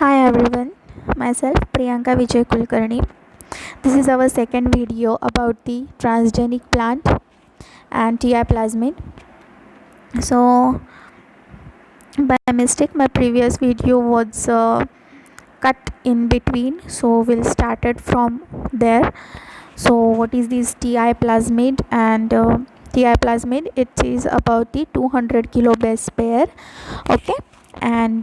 Hi everyone, myself Priyanka Vijay Kulkarni. This is our second video about the transgenic plant and TI plasmid. So, by mistake, my previous video was cut in between, so we'll start it from there. So, what is this TI plasmid and TI plasmid? It is about the 200 kilo base pair, okay, and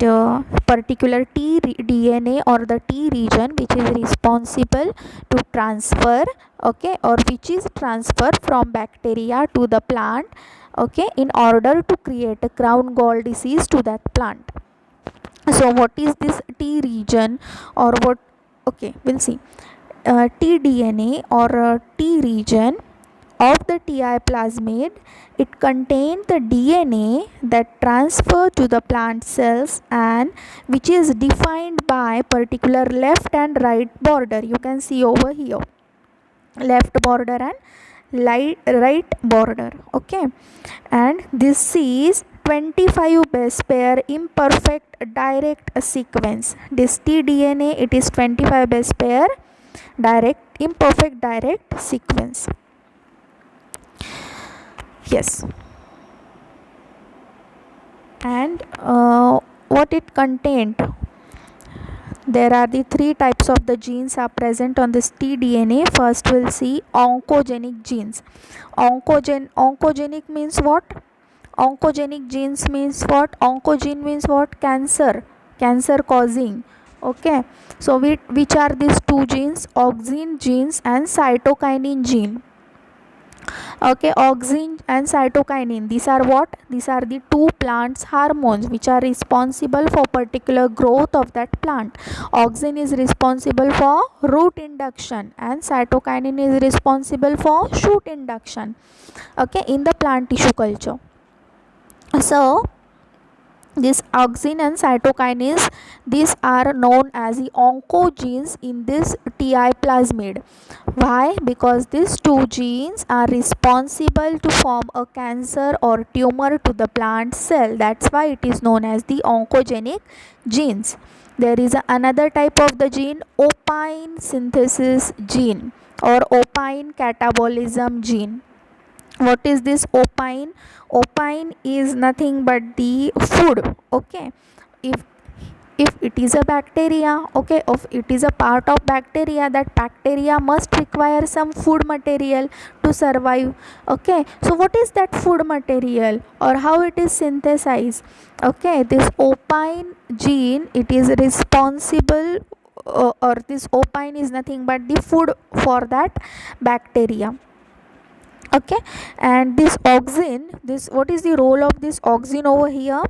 particular DNA or the T region which is responsible to transfer, okay, or which is transfer from bacteria to the plant, okay, in order to create a crown gall disease to that plant. So what is this T region or what? Okay, we'll see. tDNA or T region of the TI plasmid, it contains the DNA that transfer to the plant cells and which is defined by particular left and right border. You can see over here, left border and right border, okay, and this is 25 base pair imperfect direct sequence. This tDNA, it is 25 base pair direct imperfect direct sequence. Yes, and what it contained, there are the three types of the genes are present on this tDNA. First we'll see oncogenic genes. Oncogenic means what? Oncogenic genes means what? Oncogene means what? Cancer causing, okay. So which are these two genes? Auxin genes and cytokinin gene, okay. Auxin and cytokinin, these are what? These are the two plants hormones which are responsible for particular growth of that plant. Auxin is responsible for root induction and cytokinin is responsible for shoot induction, okay, in the plant tissue culture. So this auxin and cytokinins, these are known as the oncogenes in this TI plasmid. Why? Because these two genes are responsible to form a cancer or tumor to the plant cell. That's why it is known as the oncogenic genes. There is another type of the gene, opine synthesis gene or opine catabolism gene. What is this opine? Opine is nothing but the food, okay. If it is a bacteria, okay, if it is a part of bacteria, that bacteria must require some food material to survive, okay. So what is that food material or how it is synthesized? Okay, this opine gene, it is responsible or this opine is nothing but the food for that bacteria, okay. And this auxin, this, what is the role of this auxin over here?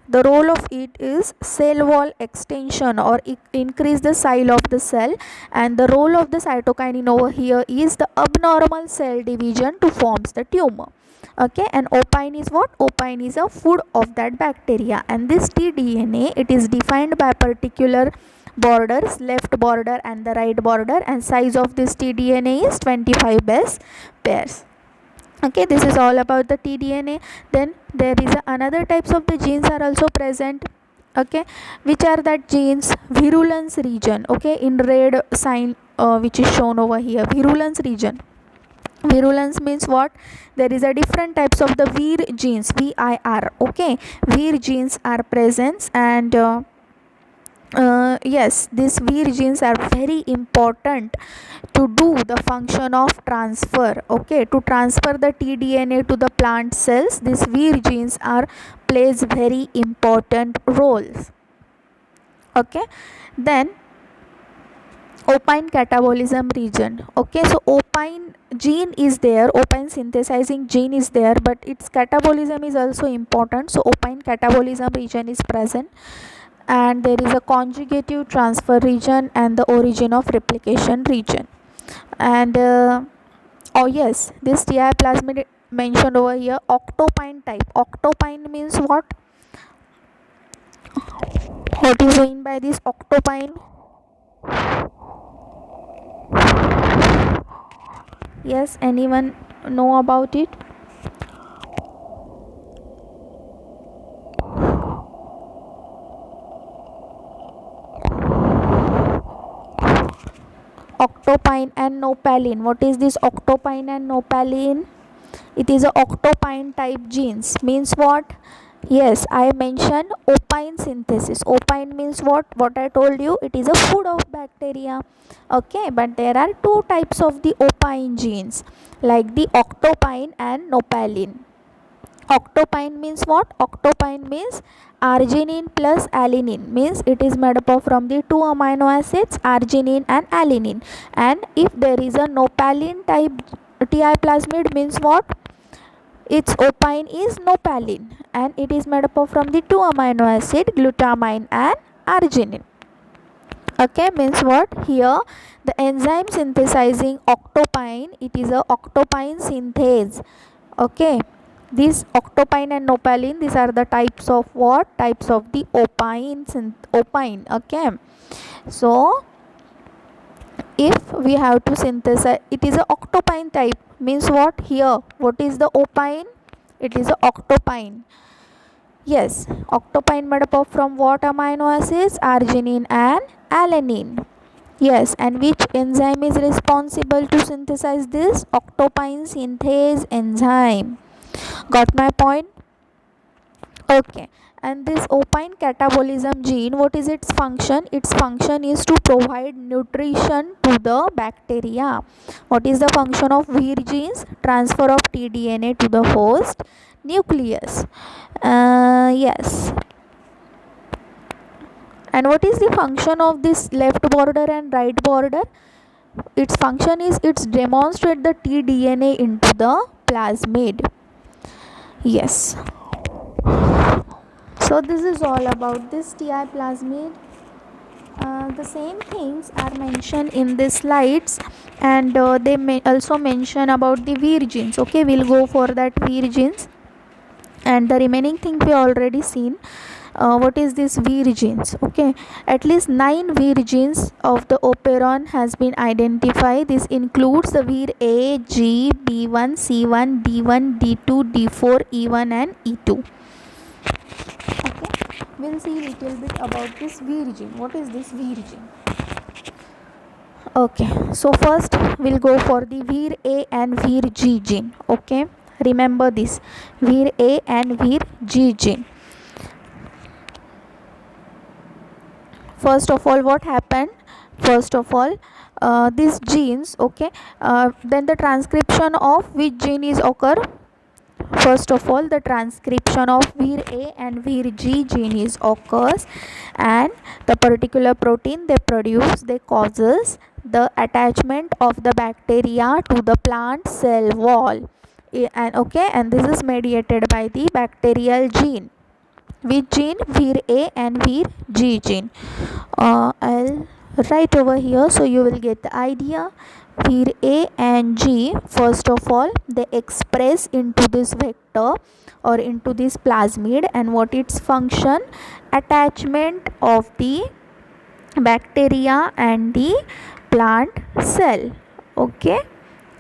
The role of it is cell wall extension or increase the size of the cell, and the role of the cytokinin over here is the abnormal cell division to forms the tumor, okay. And opine is what? Opine is a food of that bacteria, and this tDNA, it is defined by particular borders, left border and the right border, and size of this tDNA is 25 base pairs, okay. This is all about the tDNA. Then there is another types of the genes are also present, okay. Which are that genes? Virulence region, okay, in red sign, which is shown over here, virulence region. Virulence means what? There is a different types of the vir genes, vir, okay. Vir genes are present, and yes, these vir genes are very important to do the function of transfer, okay. To transfer the tDNA to the plant cells, these vir genes are plays very important roles, okay. Then opine catabolism region, okay. So opine gene is there, opine synthesizing gene is there, but its catabolism is also important. So opine catabolism region is present, and there is a conjugative transfer region and the origin of replication region. And oh yes, this TI plasmid mentioned over here, octopine type. Octopine means what? What is mean by this octopine? Yes, anyone know about it? octopine and nopalin. What is this octopine and nopalin? It is a octopine type genes. Means what? Yes, I mentioned opine synthesis. Opine means what? What I told you, it is a food of bacteria. Okay, but there are two types of the opine genes, like the octopine and nopalin. Octopine means what? Octopine means arginine plus alanine, means it is made up of from the two amino acids arginine and alanine. And if there is a nopalin type Ti plasmid, means what? Its opine is nopalin and it is made up of from the two amino acid glutamine and arginine. Okay, means what? Here the enzyme synthesizing octopine, it is a octopine synthase. Okay, these octopine and nopalin, these are the types of what? Types of the opine. Okay, so if we have to synthesize, it is a octopine type, means what? Here what is the opine? It is a octopine. Yes, octopine made up of from what amino acids? Arginine and alanine. Yes, and which enzyme is responsible to synthesize this? Octopine synthase enzyme. Got my point? Okay, and this opine catabolism gene, what is its function? Its function is to provide nutrition to the bacteria. What is the function of Vir genes? Transfer of tDNA to the host nucleus. Yes. And what is the function of this left border and right border? Its function is it's demonstrate the tDNA into the plasmid. Yes. So this is all about this Ti plasmid. The same things are mentioned in the slides, and they may also mention about the Vir genes. Okay, we'll go for that Vir genes, and the remaining thing we already seen. What is this Vir genes? Okay, at least 9 Vir genes of the operon has been identified. This includes the Vir A, G, B1, C1, D1, D2, D4, E1 and E2. Okay, we'll see a little bit about this Vir gene. What is this Vir gene? Okay, so first we'll go for the Vir A and Vir G gene. Okay, remember this Vir A and Vir G gene. First of all, what happened? First of all, these genes, okay, then the transcription of which gene is occur? First of all, the transcription of Vir A and Vir G gene is occurs, and the particular protein they produce, they causes the attachment of the bacteria to the plant cell wall. And okay, and this is mediated by the bacterial gene. Which gene? Vir A and Vir G gene. I'll write over here so you will get the idea. Vir A and G, first of all, they express into this vector or into this plasmid, and what its function? Attachment of the bacteria and the plant cell. Okay,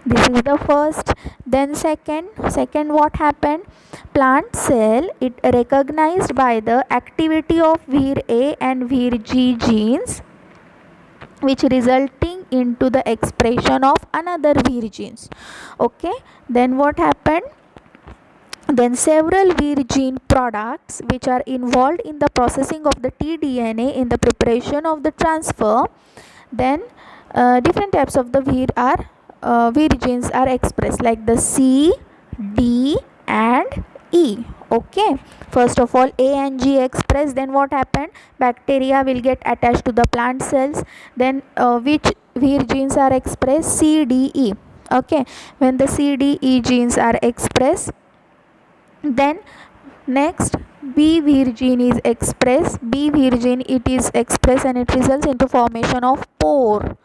this is the first. Then second what happened? Plant cell, it recognized by the activity of Vir A and Vir G genes, which resulting into the expression of another Vir genes. Okay, then what happened? Then several Vir gene products which are involved in the processing of the tDNA in the preparation of the transfer. Then different types of the Vir genes are expressed, like the C, D and E. Okay, first of all A and G express, then what happened? Bacteria will get attached to the plant cells. Then which Vir genes are expressed? C, D, E. Okay, when the C, D, E genes are expressed, then next B Vir gene is expressed. B Vir gene, it is expressed and it results into formation of pore.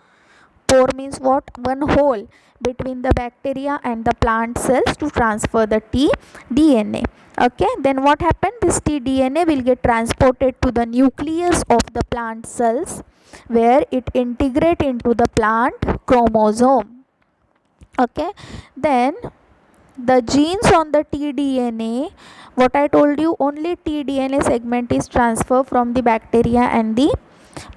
Pore means what? One hole between the bacteria and the plant cells to transfer the tDNA. Okay, then what happened? This tDNA will get transported to the nucleus of the plant cells, where it integrate into the plant chromosome. Okay, then the genes on the tDNA, what I told you, only tDNA segment is transferred from the bacteria and the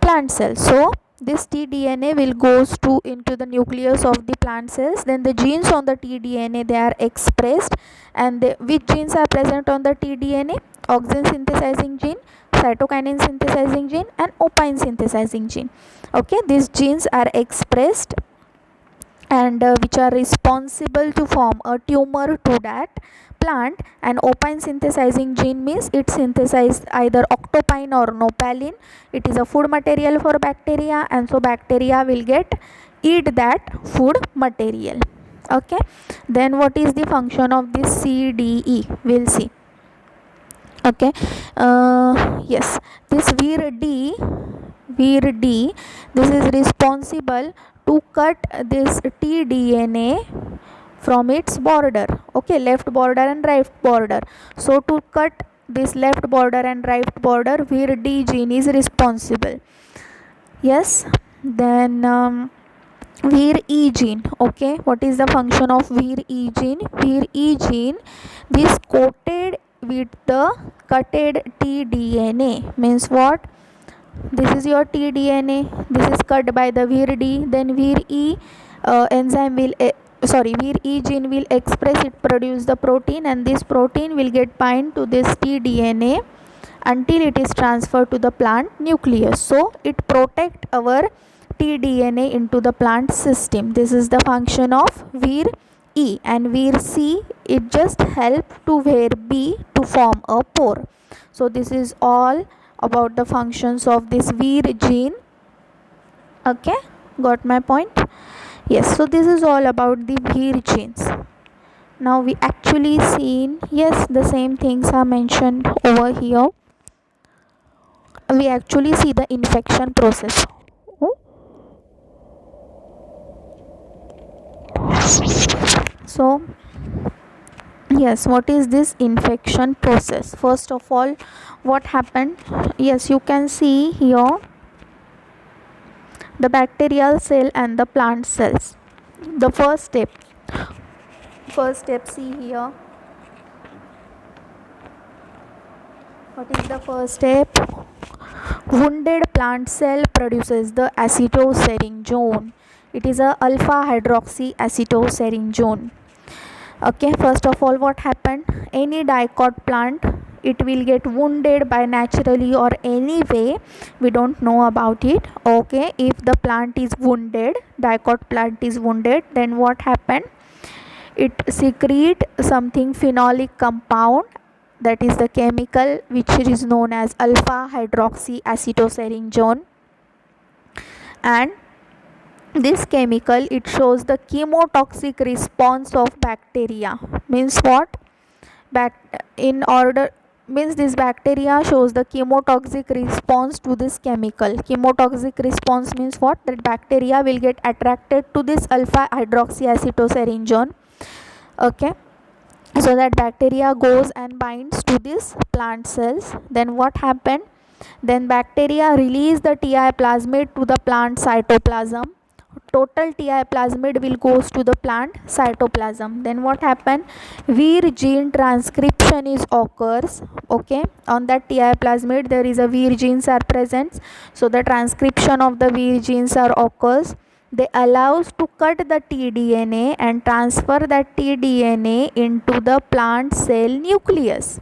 plant cell. So this tDNA will goes to into the nucleus of the plant cells. Then the genes on the tDNA, they are expressed, and which genes are present on the tDNA? Auxin synthesizing gene, cytokinin synthesizing gene, and opine synthesizing gene. Okay, these genes are expressed and which are responsible to form a tumor to that plant. And opine synthesizing gene means it synthesizes either octopine or nopalin. It is a food material for bacteria, and so bacteria will eat that food material. Okay, then what is the function of this CDE? We'll see. Okay, yes, this VIR-D, this is responsible to cut this tDNA from its border. Okay, left border and right border. So to cut this left border and right border, VIR-D gene is responsible. Yes, then VIR-E gene. Okay, what is the function of VIR-E gene? VIR-E gene, this coated with the cutted tDNA means what? This is your tDNA, this is cut by the VIR-D, then VIR-E enzyme will VIR-E gene will express it, produce the protein, and this protein will get bind to this tDNA until it is transferred to the plant nucleus. So it protect our tDNA into the plant system. This is the function of VIR-E. And VIR-C, it just help to VIR-B to form a pore. So this is all about the functions of this VIR gene. Okay, got my point? Yes, so this is all about the VIR genes. Now we actually seen, yes, the same things are mentioned over here. We actually see the infection process. So yes, what is this infection process? First of all, what happened? Yes, you can see here the bacterial cell and the plant cells. The first step, see here. What is the first step? Wounded plant cell produces the acetylserinone. It is a alpha hydroxy acetylserinone. Okay, first of all, what happened? Any dicot plant, it will get wounded by naturally or any way, we don't know about it. Okay, if the plant is wounded, dicot plant is wounded, then what happened? It secrete something phenolic compound, that is the chemical which is known as alpha hydroxy acetylserinone. And this chemical, it shows the chemotoxic response of bacteria. Means what? This bacteria shows the chemotoxic response to this chemical. Chemotoxic response means what? That bacteria will get attracted to this alpha hydroxy acetylserinone. Okay, so that bacteria goes and binds to this plant cells. Then what happened? Then bacteria release the Ti plasmid to the plant cytoplasm. Total Ti plasmid will goes to the plant cytoplasm. Then what happened? VIR gene transcription is occurs. Okay, on that Ti plasmid there is a VIR genes are present, so the transcription of the VIR genes are occurs. They allows to cut the tDNA and transfer that tDNA into the plant cell nucleus.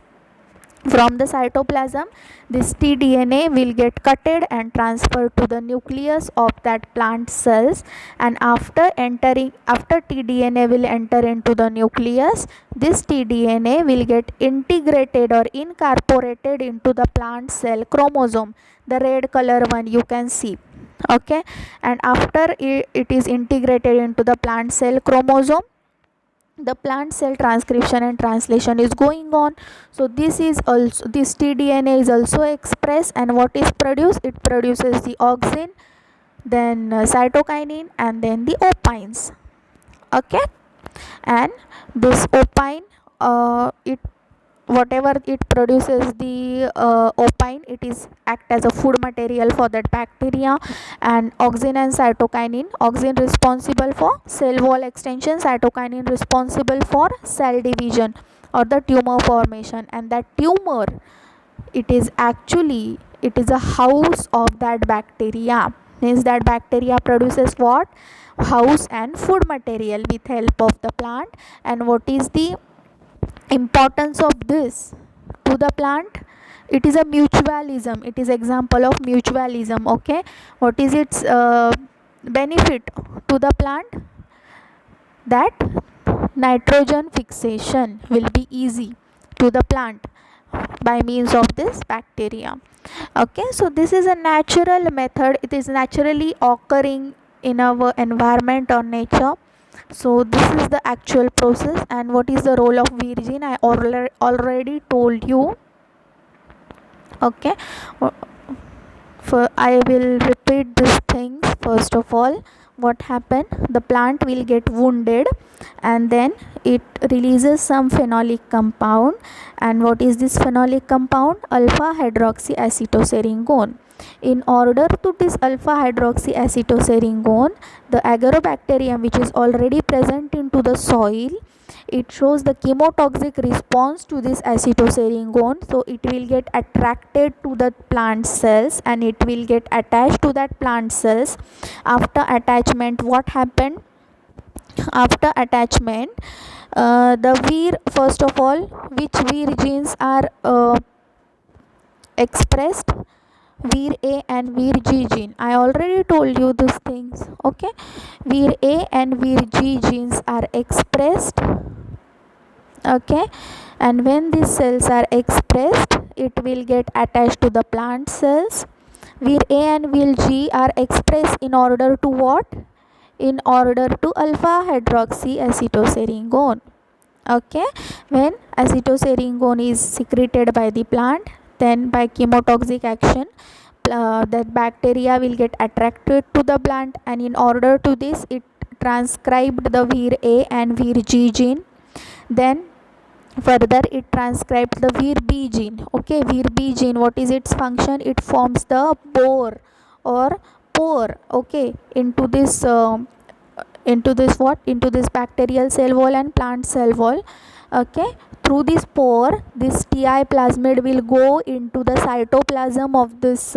From the cytoplasm, this tDNA will get cutted and transferred to the nucleus of that plant cells, and after tDNA will enter into the nucleus, this tDNA will get integrated or incorporated into the plant cell chromosome, the red color one you can see. Okay, and after it is integrated into the plant cell chromosome, the plant cell transcription and translation is going on. So this tDNA is also expressed, and what is produced? It produces the auxin, then cytokinin, and then the opines. Okay, and this opine, whatever it produces, the opine, it is act as a food material for that bacteria. And auxin and cytokinin, auxin responsible for cell wall extension, cytokinin responsible for cell division or the tumor formation. And that tumor, it is a house of that bacteria. Means that bacteria produces what? House and food material with help of the plant. And what is the importance of this to the plant? It is a mutualism. It is example of mutualism. Okay, what is its benefit to the plant? That nitrogen fixation will be easy to the plant by means of this bacteria. Okay, so this is a natural method. It is naturally occurring in our environment or nature. So this is the actual process. And what is the role of virgin? I already told you. Okay, for I will repeat these things. First of all, what happened? The plant will get wounded, and then it releases some phenolic compound. And what is this phenolic compound? Alpha hydroxyacetosarcongone. In order to this alpha hydroxyacetosarcongone, the agrobacterium which is already present into the soil, it shows the chemotoxic response to this acetosarcongone. So it will get attracted to the plant cells and it will get attached to that plant cells. After attachment, what happened? After attachment, the vir, first of all, which vir genes are expressed? Vir A and Vir G gene. I already told you these things. Okay, Vir A and Vir G genes are expressed. Okay, and when these cells are expressed, it will get attached to the plant cells. Vir A and Vir G are expressed in order to what? In order to alpha hydroxyacetosarcongone. Okay, when acetosarcongone is secreted by the plant, then by chemotoxic action, that bacteria will get attracted to the plant, and in order to this, it transcribed the Vir A and Vir G gene. Then further it transcribed the Vir B gene. Okay, Vir B gene, what is its function? It forms the pore or pore, okay, into this what? Into this bacterial cell wall and plant cell wall. Okay, through this pore, this Ti plasmid will go into the cytoplasm of this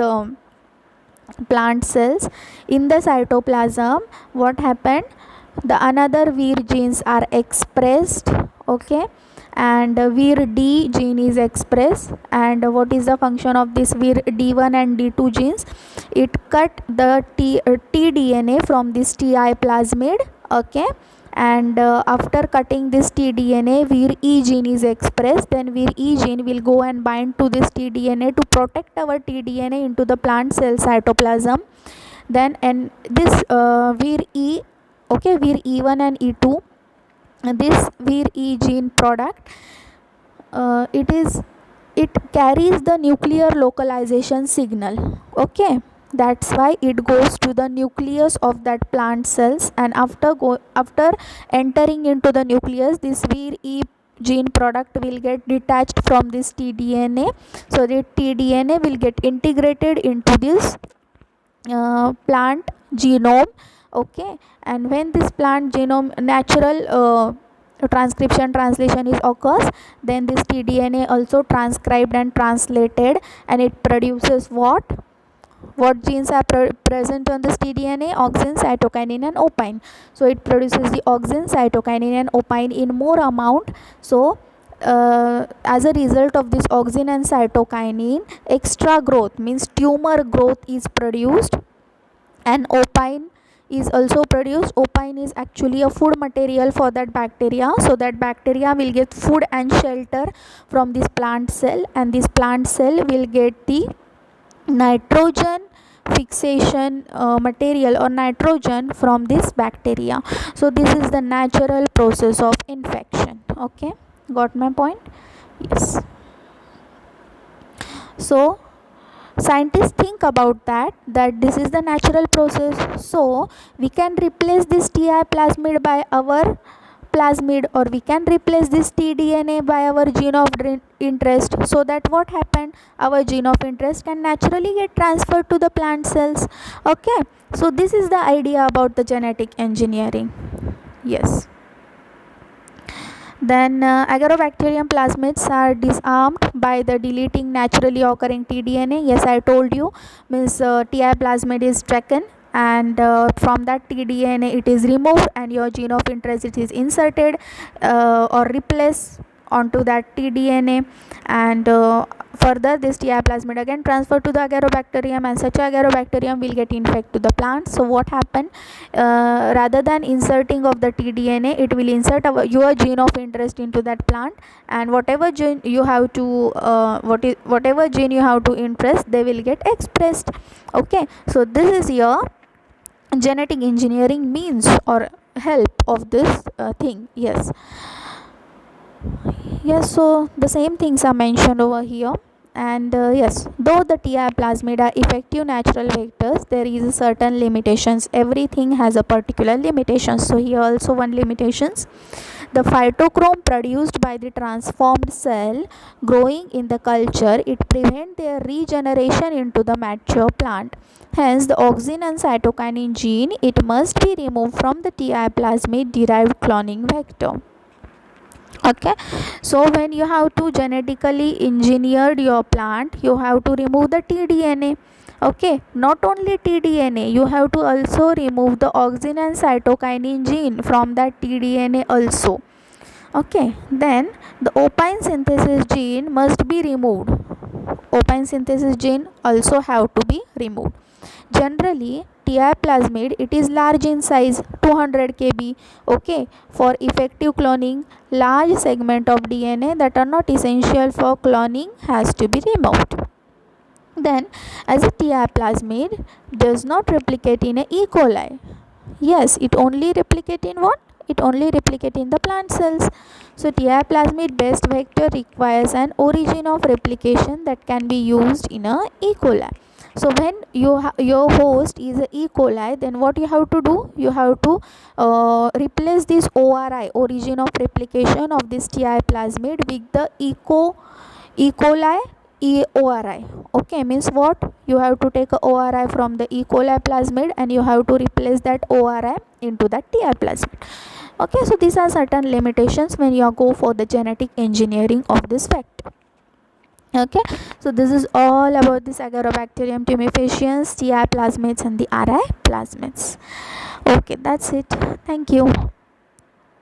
plant cells. In the cytoplasm, what happened? The another Vir genes are expressed. Okay, and Vir D gene is expressed. And what is the function of this Vir D1 and D2 genes? It cut the tDNA from this Ti plasmid. Okay, and after cutting this tDNA, Vir E gene is expressed. Then Vir E gene will go and bind to this tDNA to protect our tDNA into the plant cell cytoplasm. Then and this Vir E, okay, Vir E1 and E2, this Vir E gene product, it carries the nuclear localization signal. Okay, that's why it goes to the nucleus of that plant cells, and after entering into the nucleus, this Vir E gene product will get detached from this tDNA. So the tDNA will get integrated into this plant genome. Okay, and when this plant genome natural transcription translation is occurs, then this tDNA also transcribed and translated, and it produces what genes are present on this tDNA? Auxin, cytokinin and opine. So it produces the auxin, cytokinin and opine in more amount. So as a result of this auxin and cytokinin, extra growth, means tumor growth, is produced, and opine is also produced. Opine is actually a food material for that bacteria. So that bacteria will get food and shelter from this plant cell, and this plant cell will get the nitrogen fixation material or nitrogen from this bacteria. So this is the natural process of infection. Okay, got my point? Yes. So scientists think about that this is the natural process. So we can replace this Ti plasmid by our plasmid, or we can replace this tDNA by our gene of interest, so that what happened? Our gene of interest can naturally get transferred to the plant cells. Okay, so this is the idea about the genetic engineering. Yes. Then agrobacterium plasmids are disarmed by the deleting naturally occurring tDNA. Yes, I told you, means Ti plasmid is taken and from that tDNA it is removed and your gene of interest it is inserted or replaced onto that tDNA, and further this Ti plasmid again transferred to the agarobacterium, and such agarobacterium will get infect to the plant. So what happened, rather than inserting of the tDNA, it will insert your gene of interest into that plant, and whatever gene you have to whatever gene you have to interest, they will get expressed. Okay, so this is your genetic engineering means or help of this thing. Yes, so the same things are mentioned over here. And yes, though the Ti plasmid are effective natural vectors, there is a certain limitations. Everything has a particular limitation. So here also one limitations: the phytochrome produced by the transformed cell growing in the culture, it prevents their regeneration into the mature plant. Hence, the auxin and cytokinin gene, it must be removed from the Ti plasmid derived cloning vector. Okay, so when you have to genetically engineer your plant, you have to remove the tDNA. Okay, not only tDNA, you have to also remove the auxin and cytokinin gene from that tDNA also. Okay, then the opine synthesis gene must be removed. Opine synthesis gene also have to be removed. Generally, Ti plasmid, it is large in size, 200 kb. Okay, for effective cloning, large segment of DNA that are not essential for cloning has to be removed. Then, as a Ti plasmid does not replicate in a E. coli. Yes, it only replicate in what? It only replicate in the plant cells. So Ti plasmid based vector requires an origin of replication that can be used in a E. coli. So when your host is a E. coli, then what you have to do? You have to replace this ORI, origin of replication of this Ti plasmid, with the E. coli EORI. Okay, means what? You have to take a ORI from the E. coli plasmid and you have to replace that ORI into that Ti plasmid. Okay, so these are certain limitations when you go for the genetic engineering of this vector. Okay, so this is all about this Agarobacterium tumefaciens, Ti plasmids and the Ri plasmids. Okay, that's it. Thank you.